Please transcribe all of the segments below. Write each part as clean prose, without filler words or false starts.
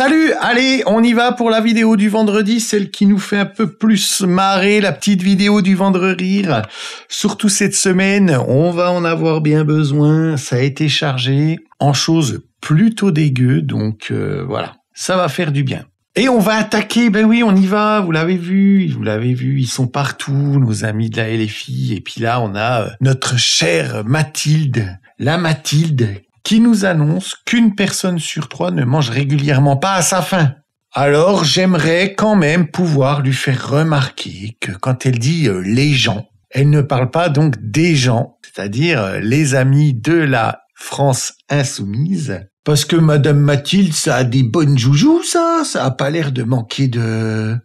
Salut, allez, on y va pour la vidéo du vendredi, celle qui nous fait un peu plus marrer, la petite vidéo du vendredi rire. Surtout cette semaine, on va en avoir bien besoin, ça a été chargé en choses plutôt dégueu, donc voilà, ça va faire du bien. Et on va attaquer, ben oui, on y va, vous l'avez vu, ils sont partout, nos amis de la LFI, et puis là, on a notre chère Mathilde, la Mathilde, qui nous annonce qu'une personne sur 3 ne mange régulièrement pas à sa faim. Alors, j'aimerais quand même pouvoir lui faire remarquer que quand elle dit les gens, elle ne parle pas donc des gens, c'est-à-dire les amis de la France insoumise. Parce que Madame Mathilde, ça a des bonnes joujoux, ça a pas l'air de manquer de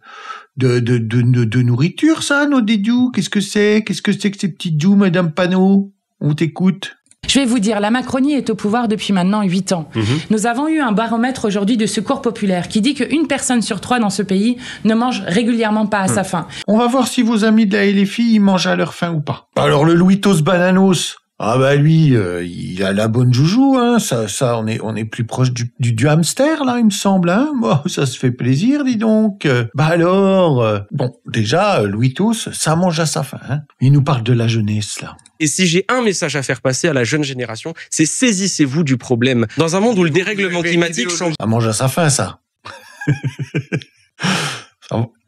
nourriture, ça, nos dédous. Qu'est-ce que c'est que ces petites joues, Madame Panot? On t'écoute. Je vais vous dire, la Macronie est au pouvoir depuis maintenant 8 ans. Nous avons eu un baromètre aujourd'hui de Secours Populaire qui dit qu'une personne sur 3 dans ce pays ne mange régulièrement pas à sa faim. On va voir si vos amis de la LFI, ils mangent à leur faim ou pas. Alors le Louitos Bananos, ah bah lui, il a la bonne joujou, hein. Ça, on est plus proche du hamster là, il me semble, hein. Bon, ça se fait plaisir, dis donc. Bah alors, bon, déjà, Louitos, ça mange à sa faim, hein. Il nous parle de la jeunesse là. Et si j'ai un message à faire passer à la jeune génération, c'est saisissez-vous du problème. Dans un monde où le dérèglement climatique change... Ça mange à sa faim, ça.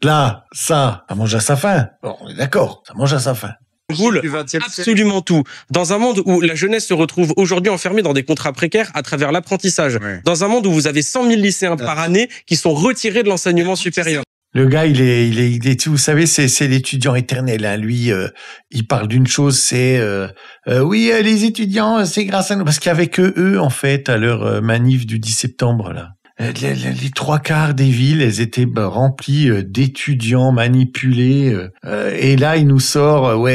Là, ça mange à sa faim. Bon, on est d'accord, ça mange à sa faim. Absolument tout. Dans un monde où la jeunesse se retrouve aujourd'hui enfermée dans des contrats précaires à travers l'apprentissage. Ouais. Dans un monde où vous avez 100 000 lycéens par année qui sont retirés de l'enseignement supérieur. Le gars, il est, vous savez, c'est l'étudiant éternel, hein. Lui, il parle d'une chose, c'est, oui, les étudiants, c'est grâce à nous. Parce qu'il y avait que eux, en fait, à leur manif du 10 septembre, là. Les 3/4 des villes, elles étaient remplies d'étudiants manipulés. Et là, il nous sort,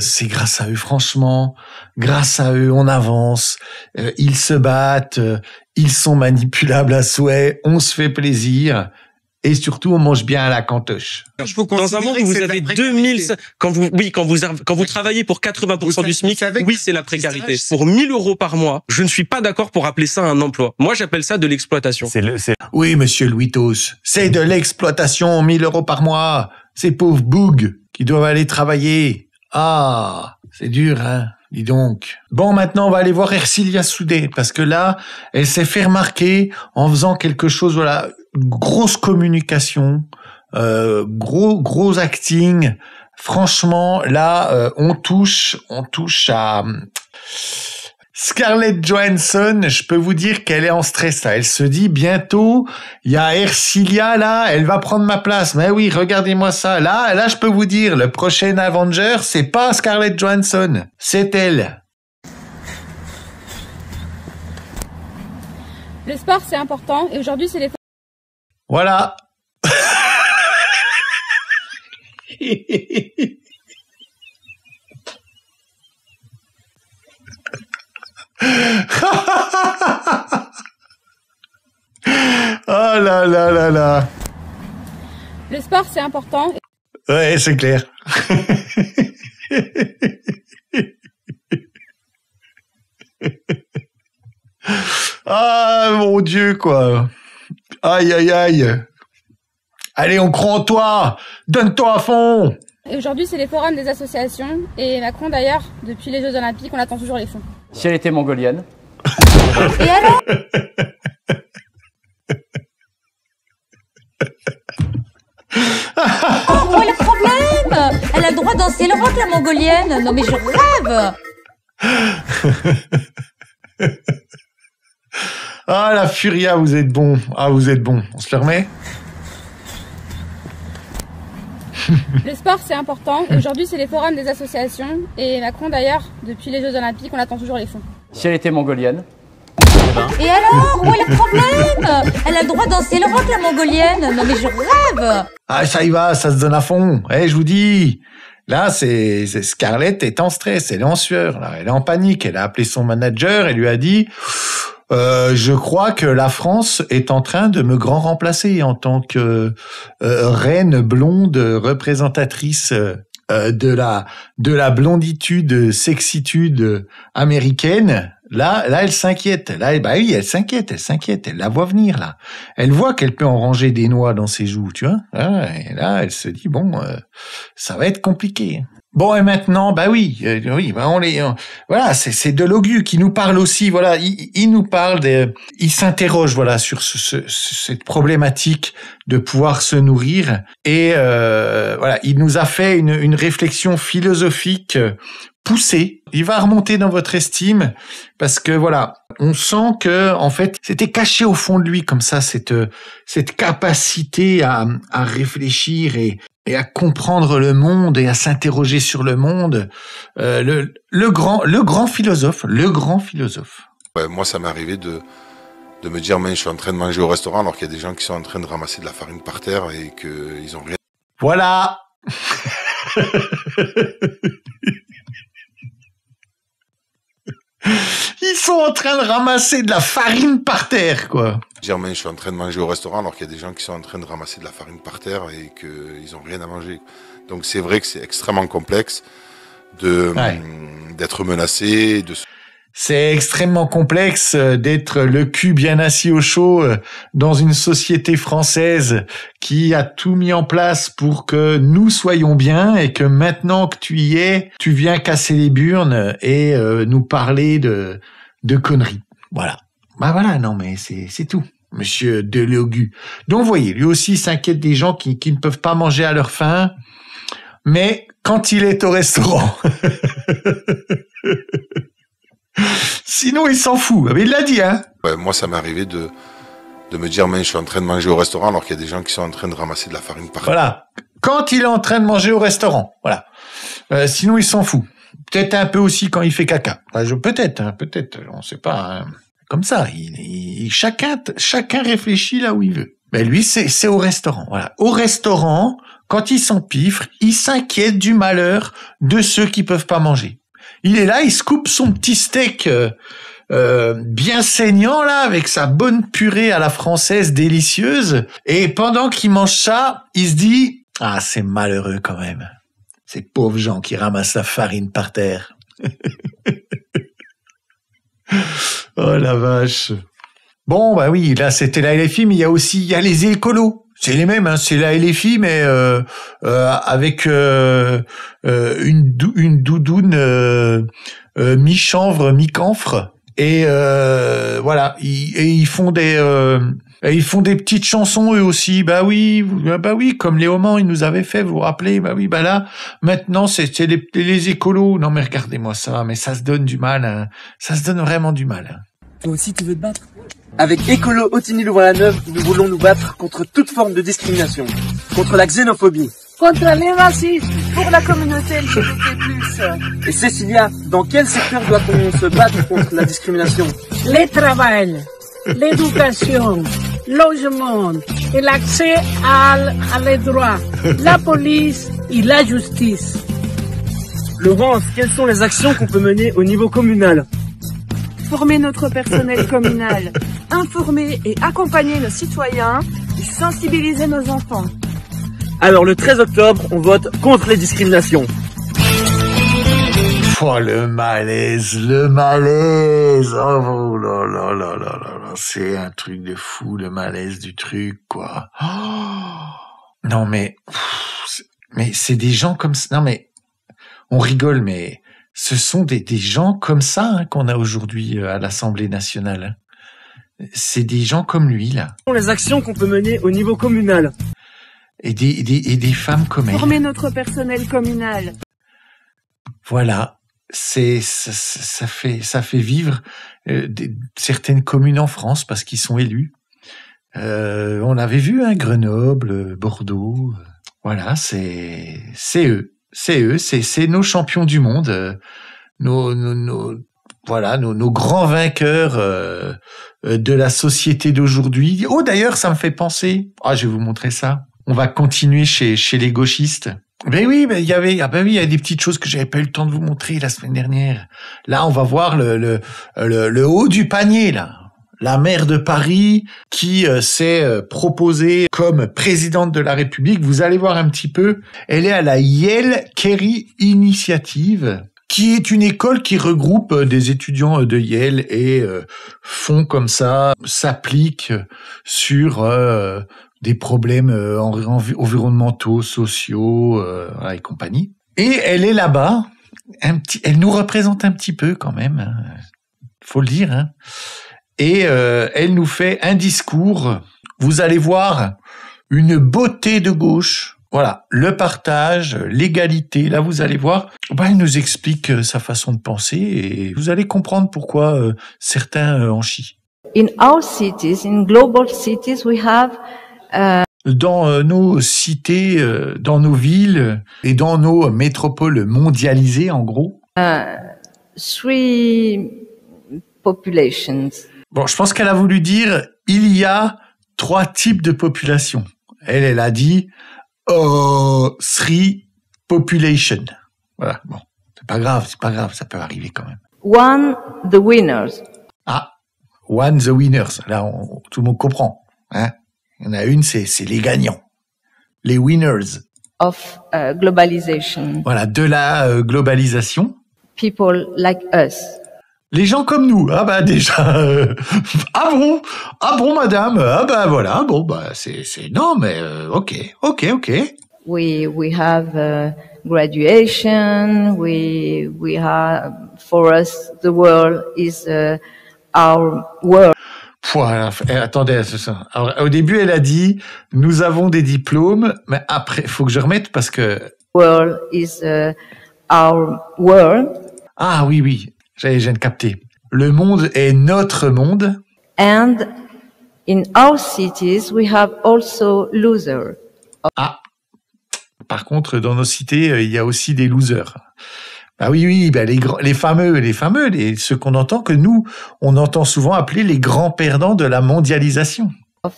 c'est grâce à eux, franchement. Grâce à eux, on avance. Ils se battent. Ils sont manipulables à souhait. On se fait plaisir. Et surtout, on mange bien à la cantoche. Dans un monde où vous avez 2000, quand vous travaillez pour 80% du SMIC, oui, c'est la précarité. Pour 1 000 € par mois, je ne suis pas d'accord pour appeler ça un emploi. Moi, j'appelle ça de l'exploitation. Oui, monsieur Louitos, c'est de l'exploitation, 1 000 € par mois. Ces pauvres bougs qui doivent aller travailler. Ah, c'est dur, hein. Dis donc. Bon, maintenant, on va aller voir Ercilia Soudé, parce que là, elle s'est fait remarquer en faisant quelque chose, voilà, grosse communication, gros acting. Franchement, là, on touche à Scarlett Johansson. Je peux vous dire qu'elle est en stress, là. Elle se dit, bientôt, il y a Ercilia, là, elle va prendre ma place. Mais oui, regardez-moi ça. Là, je peux vous dire, le prochain Avenger, c'est pas Scarlett Johansson, c'est elle. Le sport, c'est important, et aujourd'hui, c'est les... Voilà. Oh là là là là. Le sport, c'est important. Ouais, c'est clair. Ah, mon Dieu, quoi. Aïe, aïe, aïe. Allez, on croit en toi. Donne-toi à fond. Et aujourd'hui, c'est les forums des associations. Et Macron, d'ailleurs, depuis les Jeux Olympiques, on attend toujours les fonds. Si elle était mongolienne. Et alors? Oh, où est le problème? Elle a le droit de danser le rock, la mongolienne. Non mais je rêve. Ah, la Furia, vous êtes bon. Ah, vous êtes bon. On se le remet? Le sport, c'est important. Et aujourd'hui, c'est les forums des associations. Et Macron, d'ailleurs, depuis les Jeux Olympiques, on attend toujours les fonds. Si elle était mongolienne. Et alors, où est le problème? Elle a le droit de danser le rock, la mongolienne. Non mais je rêve. Ah, ça y va, ça se donne à fond. Je vous dis. Là, c'est Scarlett est en stress, elle est en sueur, là. Elle est en panique. Elle a appelé son manager et lui a dit je crois que la France est en train de me grand remplacer en tant que reine blonde représentatrice de la blonditude, sexitude américaine, là, elle s'inquiète. Là, bah oui, elle s'inquiète. Elle la voit venir, là. Elle voit qu'elle peut en ranger des noix dans ses joues, tu vois. Et là, elle se dit, bon, ça va être compliqué. Bon, et maintenant, bah oui, voilà, c'est Delogu qui nous parle aussi, voilà, il nous parle il s'interroge, voilà, sur cette problématique de pouvoir se nourrir, et voilà, il nous a fait une réflexion philosophique poussée. Il va remonter dans votre estime, parce que voilà, on sent que, en fait, c'était caché au fond de lui, comme ça, cette capacité à réfléchir et à comprendre le monde et à s'interroger sur le monde, le grand philosophe. Ouais, moi, ça m'est arrivé de me dire, mais je suis en train de manger au restaurant alors qu'il y a des gens qui sont en train de ramasser de la farine par terre et qu'ils ont rien. Voilà. Ils sont en train de ramasser de la farine par terre, quoi. Dire, mais je suis en train de manger au restaurant alors qu'il y a des gens qui sont en train de ramasser de la farine par terre et qu'ils ont rien à manger. Donc c'est vrai que c'est extrêmement complexe d'être menacé, C'est extrêmement complexe d'être le cul bien assis au chaud dans une société française qui a tout mis en place pour que nous soyons bien, et que maintenant que tu y es, tu viens casser les burnes et nous parler de conneries. Voilà. Bah voilà, non mais c'est tout. Monsieur Delogu. Donc, vous voyez, lui aussi s'inquiète des gens qui ne peuvent pas manger à leur faim, mais quand il est au restaurant, sinon il s'en fout. Mais il l'a dit, hein. Ouais, moi, ça m'est arrivé de me dire, mais je suis en train de manger au restaurant alors qu'il y a des gens qui sont en train de ramasser de la farine par terre. Voilà. Quand il est en train de manger au restaurant, voilà. Sinon il s'en fout. Peut-être un peu aussi quand il fait caca. Peut-être, on sait pas. Hein. Comme ça, chacun réfléchit là où il veut. Mais lui, c'est au restaurant. Voilà. Au restaurant, quand il s'empiffre, il s'inquiète du malheur de ceux qui peuvent pas manger. Il est là, il se coupe son petit steak bien saignant là, avec sa bonne purée à la française délicieuse. Et pendant qu'il mange ça, il se dit, ah, c'est malheureux quand même. Ces pauvres gens qui ramassent la farine par terre. Oh la vache. Bon, bah oui, là c'était la LFI, mais il y a les écolos. C'est les mêmes, hein, c'est la LFI, mais avec une doudoune mi-chanvre, mi-camphre. Et voilà, ils font des petites chansons eux aussi. Bah oui, comme Léo Man, il nous avait fait, vous vous rappelez? Bah oui, bah là, maintenant c'est les écolos. Non mais regardez-moi ça, mais ça se donne du mal, hein. Ça se donne vraiment du mal. Hein. Toi aussi tu veux te battre? Avec Écolo Autigny-Louvain-la-Neuve, nous voulons nous battre contre toute forme de discrimination, contre la xénophobie, contre les racistes, pour la communauté LGBT+. Et Cécilia, dans quel secteur doit-on se battre contre la discrimination? Les travail, l'éducation, logement et l'accès à les droits, la police et la justice. Laurence, quelles sont les actions qu'on peut mener au niveau communal? Former notre personnel communal, informer et accompagner nos citoyens et sensibiliser nos enfants. Alors le 13 octobre, on vote contre les discriminations. Oh, le malaise. Oh là là là là là. C'est un truc de fou, le malaise du truc, quoi. Oh. Non mais c'est des gens comme ça. Non mais on rigole, mais ce sont des gens comme ça, hein, qu'on a aujourd'hui à l'Assemblée nationale. C'est des gens comme lui, là. Les actions qu'on peut mener au niveau communal. Et des femmes comme elle. Former notre personnel communal. Voilà. Ça fait vivre certaines communes en France parce qu'ils sont élus. On avait vu, hein, Grenoble, Bordeaux. Voilà, c'est eux. C'est nos champions du monde, nos grands vainqueurs de la société d'aujourd'hui. Oh, d'ailleurs, ça me fait penser. Ah, je vais vous montrer ça. On va continuer chez les gauchistes. Ben oui, il y a des petites choses que j'avais pas eu le temps de vous montrer la semaine dernière. Là, on va voir le haut du panier, là. la maire de Paris qui s'est proposée comme présidente de la République. Vous allez voir un petit peu. Elle est à la Yale Carey Initiative, qui est une école qui regroupe des étudiants de Yale et font comme ça, s'appliquent sur des problèmes environnementaux, sociaux et compagnie. Et elle est là-bas, elle nous représente un petit peu quand même, hein, faut le dire. Hein. Et elle nous fait un discours. Vous allez voir une beauté de gauche. Voilà, le partage, l'égalité, là vous allez voir, elle nous explique sa façon de penser et vous allez comprendre pourquoi certains en chient. In our cities, in global cities, we have dans nos cités, dans nos villes et dans nos métropoles mondialisées en gros. 3 populations. Bon, je pense qu'elle a voulu dire il y a 3 types de population. Elle a dit 3 population. Voilà, bon, c'est pas grave, ça peut arriver quand même. 1, the winners. Ah, 1, the winners. Là, tout le monde comprend. Hein. Il y en a une, c'est les gagnants. Les winners. Of globalization. Voilà, de la globalisation. People like us. Les gens comme nous, déjà, ah bon madame, voilà, c'est non mais ok. We have graduation, we have, for us the world is our world. Attendez, c'est ça. Alors, au début elle a dit nous avons des diplômes, mais après faut que je remette parce que world is our world. Ah oui. Je viens de capter. Le monde est notre monde. And in our cities, we have also losers. Ah. Par contre, dans nos cités, il y a aussi des losers. Oui, les fameux, ceux qu'on entend, que nous, on entend souvent appeler les grands perdants de la mondialisation. Of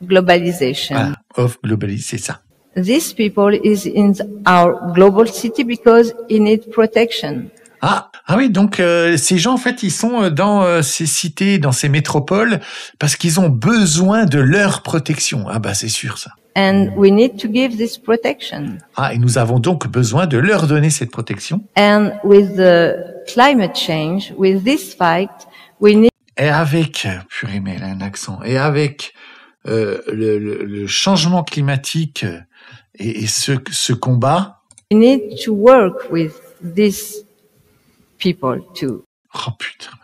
globalization. Voilà, of globalization, c'est ça. These people is in our global city because they need protection. Ah oui, donc ces gens en fait ils sont dans ces cités, dans ces métropoles parce qu'ils ont besoin de leur protection. C'est sûr ça. And we need to give this protection. Et nous avons donc besoin de leur donner cette protection. And with the climate change, with this fight, we need. Et avec, purée mais elle a un accent. Et avec le changement climatique et ce combat. We need to work with this. People too. Oh putain.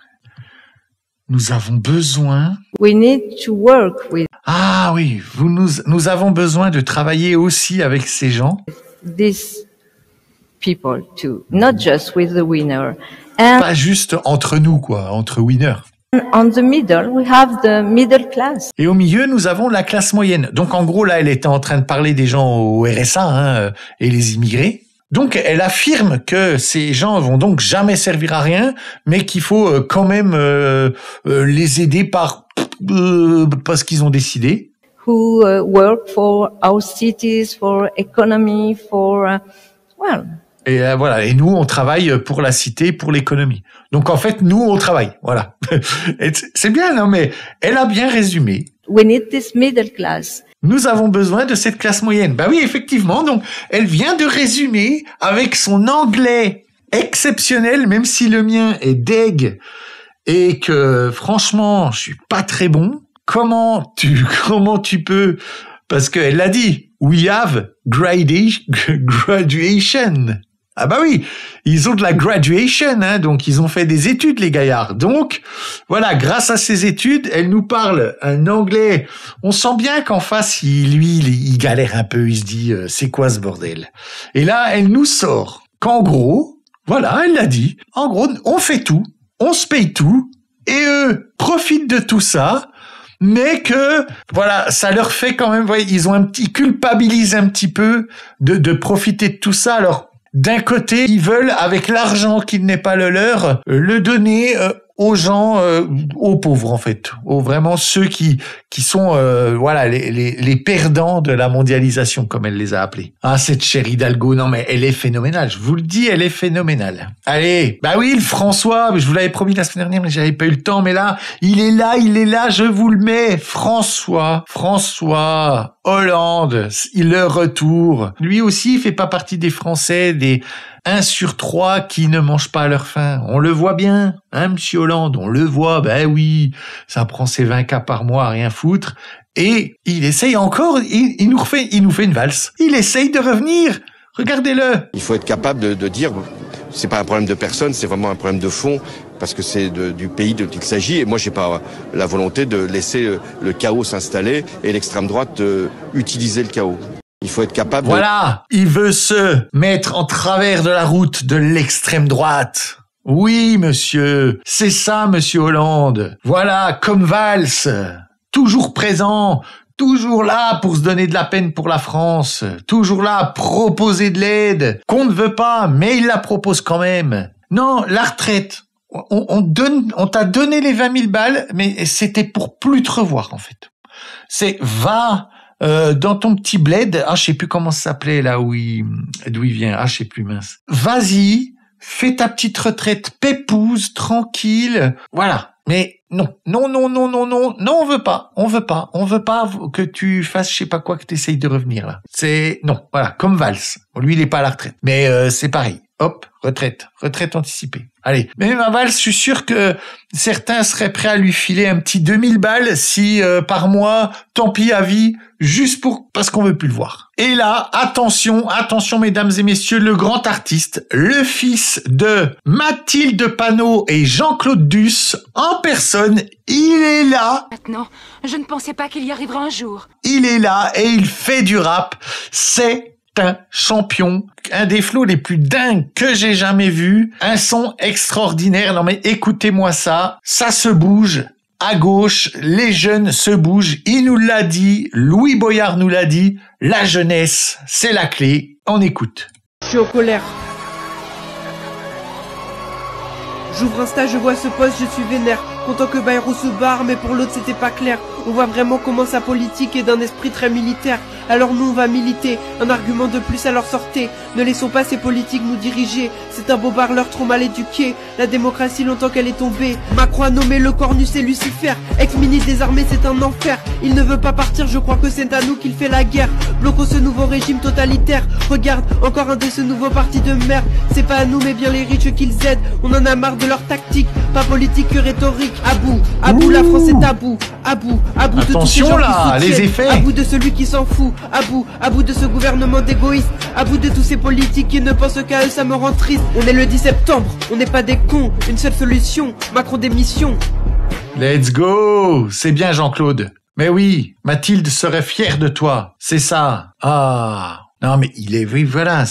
Nous avons besoin. We need to work with. Ah oui, nous avons besoin de travailler aussi avec ces gens. These people too, not just with the winner. And pas juste entre nous entre winners. On the middle, we have the middle class. Et au milieu, nous avons la classe moyenne. Donc en gros là, elle était en train de parler des gens au RSA et les immigrés. Donc, elle affirme que ces gens vont donc jamais servir à rien, mais qu'il faut quand même les aider parce qu'ils ont décidé. Who work for our cities, for economy, for Et voilà. Et nous, on travaille pour la cité, pour l'économie. Donc en fait, nous, on travaille. Voilà. C'est bien, non mais elle a bien résumé. We need this middle class. Nous avons besoin de cette classe moyenne. Oui, effectivement. Donc, elle vient de résumer avec son anglais exceptionnel, même si le mien est deg et que, franchement, je suis pas très bon. Comment tu peux, parce qu'elle l'a dit, we have graduation. Oui, ils ont de la graduation, donc ils ont fait des études, les gaillards. Donc, voilà, grâce à ces études, elle nous parle un anglais. On sent bien qu'en face, il galère un peu, il se dit, c'est quoi ce bordel? Et là, elle nous sort qu'en gros, voilà, elle l'a dit, en gros, on fait tout, on se paye tout, et eux profitent de tout ça, mais que, voilà, ça leur fait quand même, voyez, ils culpabilisent un petit peu de profiter de tout ça, alors, d'un côté, ils veulent, avec l'argent qui n'est pas le leur, le donner aux gens, aux pauvres en fait, aux vraiment ceux qui sont voilà les perdants de la mondialisation comme elle les a appelés. Ah, cette chère Hidalgo, non mais elle est phénoménale, je vous le dis, elle est phénoménale. Allez, bah oui, le François, je vous l'avais promis la semaine dernière mais j'avais pas eu le temps, mais là, il est là, je vous le mets, François Hollande, le retour. Lui aussi, il fait pas partie des Français, des 1 sur 3 qui ne mangent pas à leur faim. On le voit bien, hein, monsieur Hollande, on le voit, ben oui, ça prend ses 20 cas par mois à rien foutre. Et il essaye encore, il nous fait une valse. Il essaye de revenir. Regardez-le. Il faut être capable de dire, c'est pas un problème de personne, c'est vraiment un problème de fond, parce que c'est du pays dont il s'agit. Et moi, j'ai pas la volonté de laisser le chaos s'installer et l'extrême droite utiliser le chaos. Il faut être capable Voilà, il veut se mettre en travers de la route de l'extrême droite. Oui, monsieur, c'est ça, monsieur Hollande. Voilà, comme Valls, toujours présent, toujours là pour se donner de la peine pour la France, toujours là à proposer de l'aide, qu'on ne veut pas, mais il la propose quand même. Non, la retraite, on t'a donné les 20 000 balles, mais c'était pour plus te revoir, en fait. C'est, va dans ton petit bled, je sais plus comment ça s'appelait là d'où il vient, je sais plus, mince. Vas-y, fais ta petite retraite pépouse, tranquille, voilà. Mais non, on veut pas que tu fasses je sais pas quoi, que t'essayes de revenir là. C'est, non, voilà, comme Valls. Lui, il est pas à la retraite. Mais c'est pareil. Hop, retraite anticipée. Allez, mais même à Valls, je suis sûr que certains seraient prêts à lui filer un petit 2000 balles si par mois, tant pis à vie, juste parce qu'on veut plus le voir. Et là, attention mesdames et messieurs, le grand artiste, le fils de Mathilde Panot et Jean-Claude Duss en personne, il est là. Maintenant, je ne pensais pas qu'il y arriverait un jour. Il est là et il fait du rap. C'est un champion, un des flots les plus dingues que j'ai jamais vu, un son extraordinaire. Non mais écoutez-moi ça se bouge. À gauche, les jeunes se bougent. Il nous l'a dit, Louis Boyard nous l'a dit, la jeunesse, c'est la clé. On écoute. Je suis en colère. J'ouvre Insta, je vois ce post, je suis vénère. Content que Bayrou se barre, mais pour l'autre c'était pas clair. On voit vraiment comment sa politique est d'un esprit très militaire. Alors nous on va militer, un argument de plus à leur sortez. Ne laissons pas ces politiques nous diriger. C'est un beau parleur trop mal éduqué. La démocratie longtemps qu'elle est tombée. Macron a nommé le Cornus et Lucifer. Ex-ministre des armées c'est un enfer. Il ne veut pas partir, je crois que c'est à nous qu'il fait la guerre. Bloquons ce nouveau régime totalitaire. Regarde, encore un de ce nouveau parti de merde. C'est pas à nous mais bien les riches qu'ils aident. On en a marre de leur tactique, pas politique que rhétorique. À bout, la France est à bout. À bout de tous ces gens là, qui les effets. À bout de celui qui s'en fout. À bout de ce gouvernement d'égoïstes. À bout de tous ces politiques qui ne pensent qu'à eux, ça me rend triste. On est le 10 septembre, on n'est pas des cons. Une seule solution, Macron démission. Let's go. C'est bien Jean-Claude. Mais oui, Mathilde serait fière de toi. C'est ça. Ah. Non, mais oui, voilà,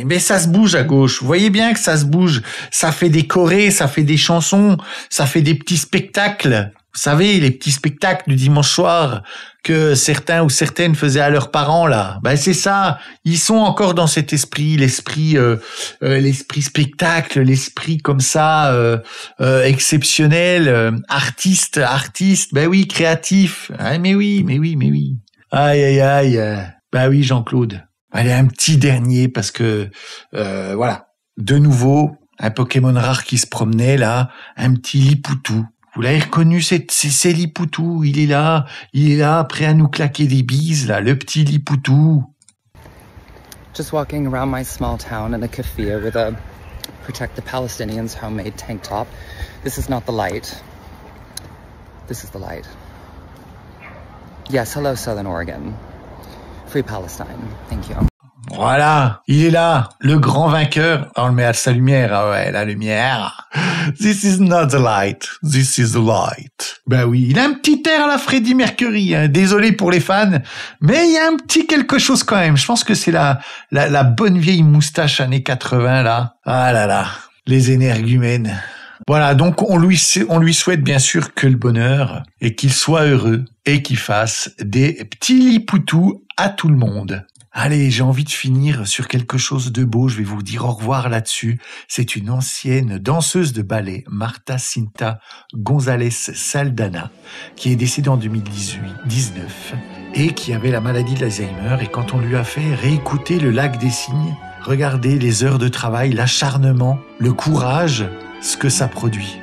mais ça se bouge à gauche. Vous voyez bien que ça se bouge. Ça fait des chorés, ça fait des chansons, ça fait des petits spectacles. Vous savez, les petits spectacles du dimanche soir que certains ou certaines faisaient à leurs parents, là. Ben, c'est ça. Ils sont encore dans cet esprit, l'esprit spectacle, l'esprit comme ça, exceptionnel, artiste. Ben oui, créatif. Ah, mais oui. Aïe. Ben oui, Jean-Claude. Allez, un petit dernier parce que, voilà. De nouveau, un Pokémon rare qui se promenait, là. Un petit Lipoutou. Vous l'avez reconnu, c'est Lipoutou. Il est là, prêt à nous claquer des bises, là, le petit Lipoutou. Just walking around my small town in a keffiyeh with a Protect the Palestinians homemade tank top. This is not the light. This is the light. Yes, hello Southern Oregon. Free Palestine. Thank you. Voilà, il est là, le grand vainqueur. On le met à sa lumière, ah ouais, la lumière. This is not the light, this is the light. Ben oui, il a un petit air à la Freddie Mercury, hein. Désolé pour les fans, mais il y a un petit quelque chose quand même. Je pense que c'est la bonne vieille moustache années 80 là. Ah là là, les énergumènes. Voilà, donc on lui souhaite bien sûr que le bonheur et qu'il soit heureux et qu'il fasse des petits lipoutous à tout le monde. Allez, j'ai envie de finir sur quelque chose de beau. Je vais vous dire au revoir là-dessus. C'est une ancienne danseuse de ballet, Marta Cinta González Saldana, qui est décédée en 2019 et qui avait la maladie de l'Alzheimer. Et quand on lui a fait réécouter Le Lac des Cygnes, regardez les heures de travail, l'acharnement, le courage, ce que ça produit.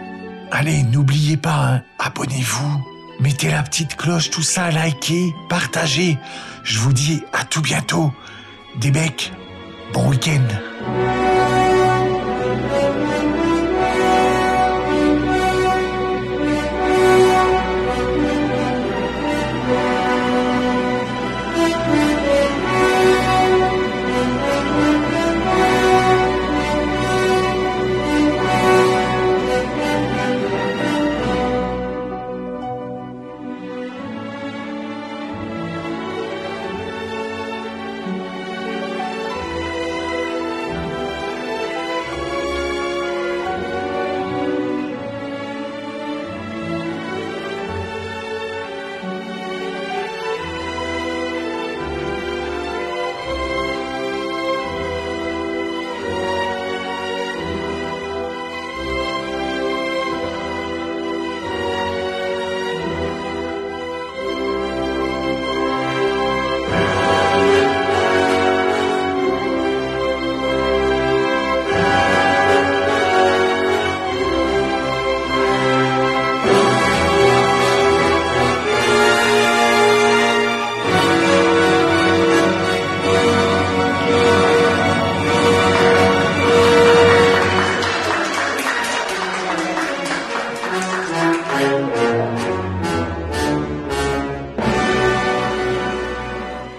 Allez, n'oubliez pas, hein, abonnez-vous. Mettez la petite cloche, tout ça, likez, partagez. Je vous dis à tout bientôt. Des becs, bon week-end.